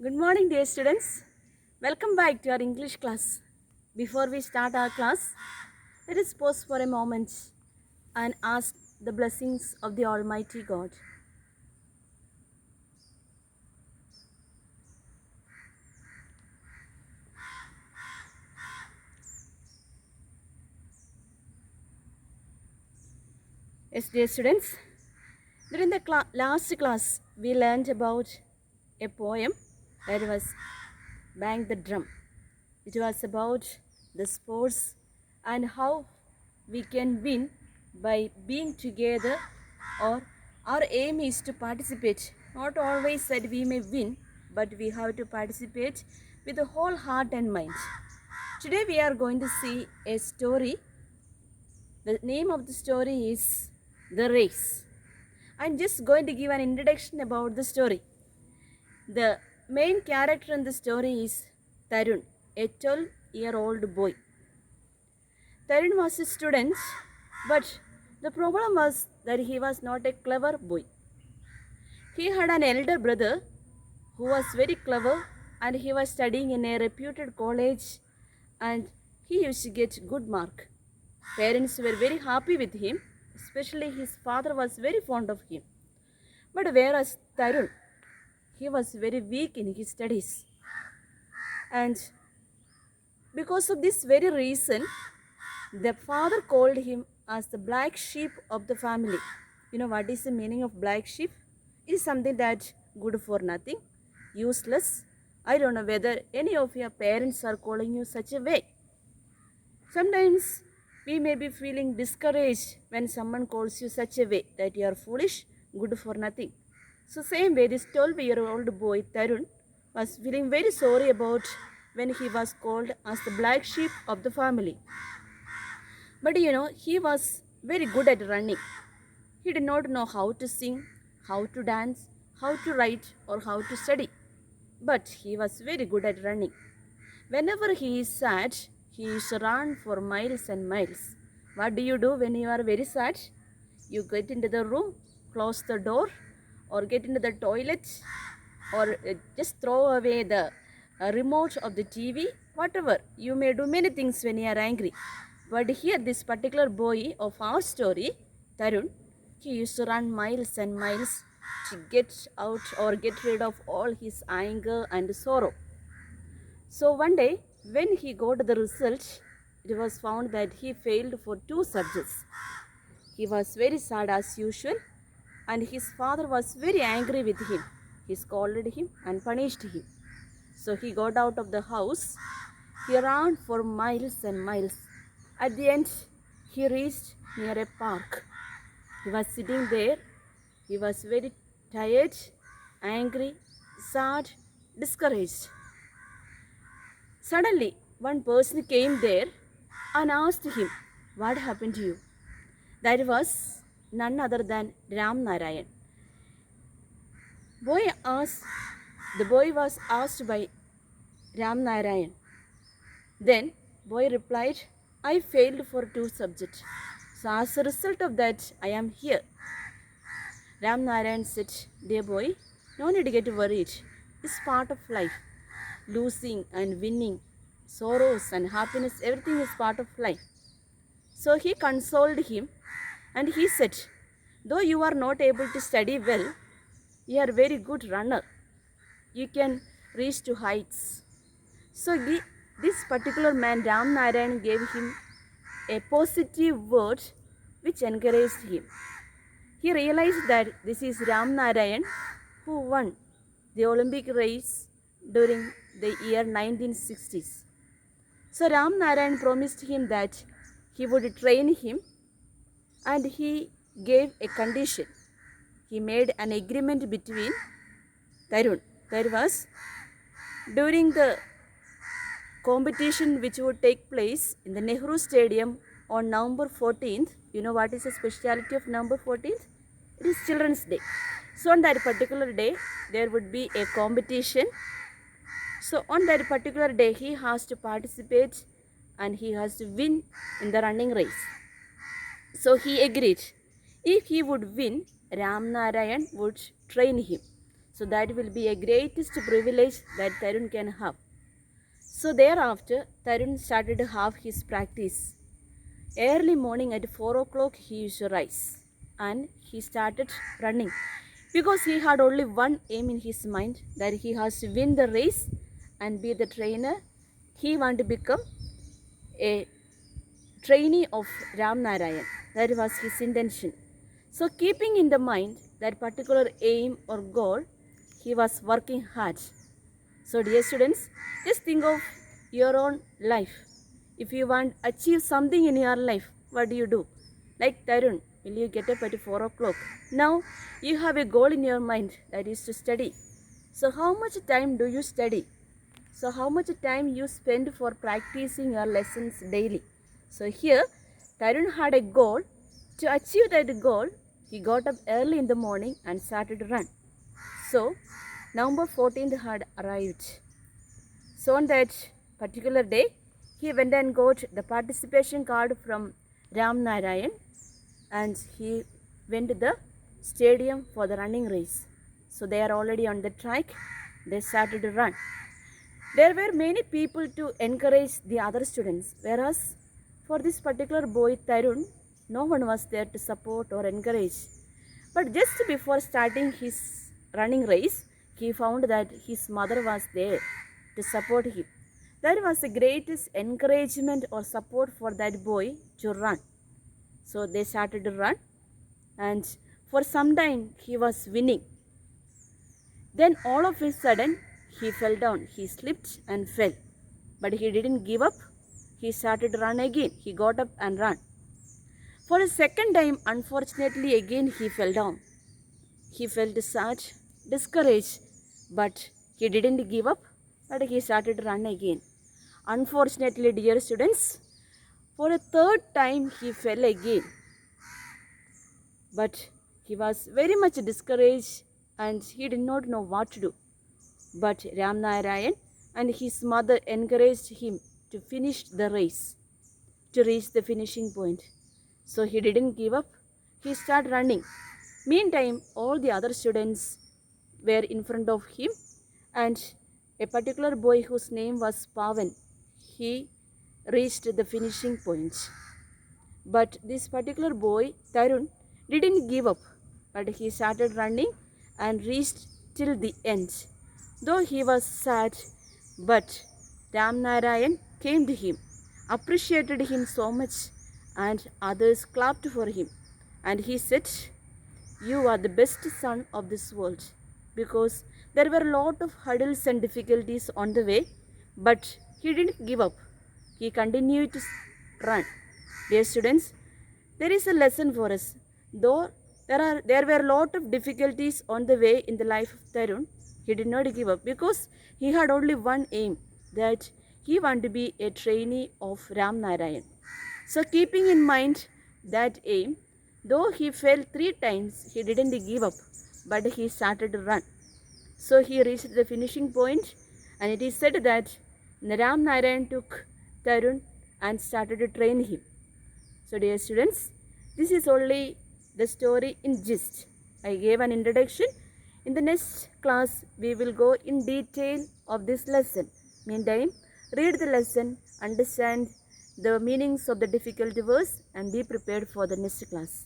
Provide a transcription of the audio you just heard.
Good morning, dear students. Welcome back to our English class. Before we start our class, let us pause for a moment and ask the blessings of the Almighty God. Yes, dear students, during the last class, we learned about a poem that was Bang the Drum. It was about the sports and how we can win by being together, or our aim is to participate. Not always that we may win, but we have to participate with the whole heart and mind. Today we are going to see a story. The name of the story is The Race. I'm just going to give an introduction about the story. The main character in the story is Tarun, a 12-year-old boy. Tarun was a student, but the problem was that he was not a clever boy. He had an elder brother who was very clever and he was studying in a reputed college and he used to get good mark. Parents were very happy with him, especially his father was very fond of him. But whereas Tarun, he was very weak in his studies. And because of this very reason, the father called him as the black sheep of the family. You know what is the meaning of black sheep? It is something that good for nothing, useless. I don't know whether any of your parents are calling you such a way. Sometimes we may be feeling discouraged when someone calls you such a way that you are foolish, good for nothing. So same way this 12-year-old boy Tarun was feeling very sorry about when he was called as the black sheep of the family. But he was very good at running. He did not know how to sing, how to dance, how to write, or how to study. But he was very good at running. Whenever he is sad, he used to run for miles and miles. What do you do when you are very sad? You get into the room, close the door, or get into the toilet, or just throw away the remote of the TV, whatever. You may do many things when you are angry. But here, this particular boy of our story, Tarun, he used to run miles and miles to get out or get rid of all his anger and sorrow. So one day, when he got the result, it was found that he failed for 2 subjects. He was very sad as usual, and his father was very angry with him. He scolded him and punished him. So he got out of the house. He ran for miles and miles. At the end, he reached near a park. He was sitting there. He was very tired, angry, sad, discouraged. Suddenly, one person came there and asked him, "What happened to you?" That was none other than Ram Narayan. The boy was asked by Ram Narayan. Then boy replied, "I failed for 2 subjects. So as a result of that, I am here." Ram Narayan said, "Dear boy, no need to get worried. It's part of life. Losing and winning, sorrows and happiness, everything is part of life." So he consoled him and he said, "Though you are not able to study well, you are a very good runner. You can reach to heights." So this particular man, Ram Narayan, gave him a positive word which encouraged him. He realized that this is Ram Narayan who won the Olympic race during the year 1960s. So Ram Narayan promised him that he would train him, and he gave a condition. He made an agreement between Tarun. There was during the competition which would take place in the Nehru Stadium on November 14th. You know what is the speciality of November 14th? It is Children's Day. So on that particular day, there would be a competition. So on that particular day, he has to participate and he has to win in the running race. So he agreed. If he would win, Ram Narayan would train him. So that will be a greatest privilege that Tarun can have. So thereafter, Tarun started to have his practice. Early morning at 4 o'clock he used to rise and he started running because he had only one aim in his mind, that he has to win the race and be the trainer. He wanted to become a trainee of Ram Narayan. That was his intention. So keeping in the mind that particular aim or goal, he was working hard. So dear students, just think of your own life. If you want to achieve something in your life, what do? Like Tarun, will you get up at 4 o'clock? Now you have a goal in your mind, that is to study. So how much time do you study? So how much time you spend for practicing your lessons daily? So here Tarun had a goal. To achieve that goal, he got up early in the morning and started to run. So November 14th had arrived. So on that particular day, he went and got the participation card from Ram Narayan and he went to the stadium for the running race. So they are already on the track. They started to run. There were many people to encourage the other students, whereas for this particular boy Tarun, no one was there to support or encourage. But just before starting his running race, he found that his mother was there to support him. That was the greatest encouragement or support for that boy to run. So they started to run, and for some time he was winning. Then all of a sudden he fell down. He slipped and fell. But he didn't give up. He started to run again. He got up and ran. For a second time, unfortunately, again he fell down. He felt sad, discouraged, but he didn't give up, but he started to run again. Unfortunately, dear students, for a third time he fell again. But he was very much discouraged and he did not know what to do. But Ram Narayan and his mother encouraged him to finish the race, to reach the finishing point. So he didn't give up. He started running. Meantime, all the other students were in front of him, and a particular boy whose name was Pavan, he reached the finishing point. But this particular boy, Tarun, didn't give up, but he started running and reached till the end. Though he was sad, but Ram Narayan came to him, appreciated him so much, and others clapped for him. And he said, "You are the best son of this world," because there were a lot of hurdles and difficulties on the way, but he didn't give up. He continued to run. Dear students, there is a lesson for us. Though there were a lot of difficulties on the way in the life of Tarun, he did not give up because he had only one aim, that he wanted to be a trainee of Ram Narayan. So keeping in mind that aim, though he fell 3 times, he didn't give up, but he started to run. So he reached the finishing point, and it is said that Ram Narayan took Tarun and started to train him. So dear students, this is only the story in gist. I gave an introduction. In the next class, we will go in detail of this lesson. Meantime, read the lesson, understand the meanings of the difficult words, and be prepared for the next class.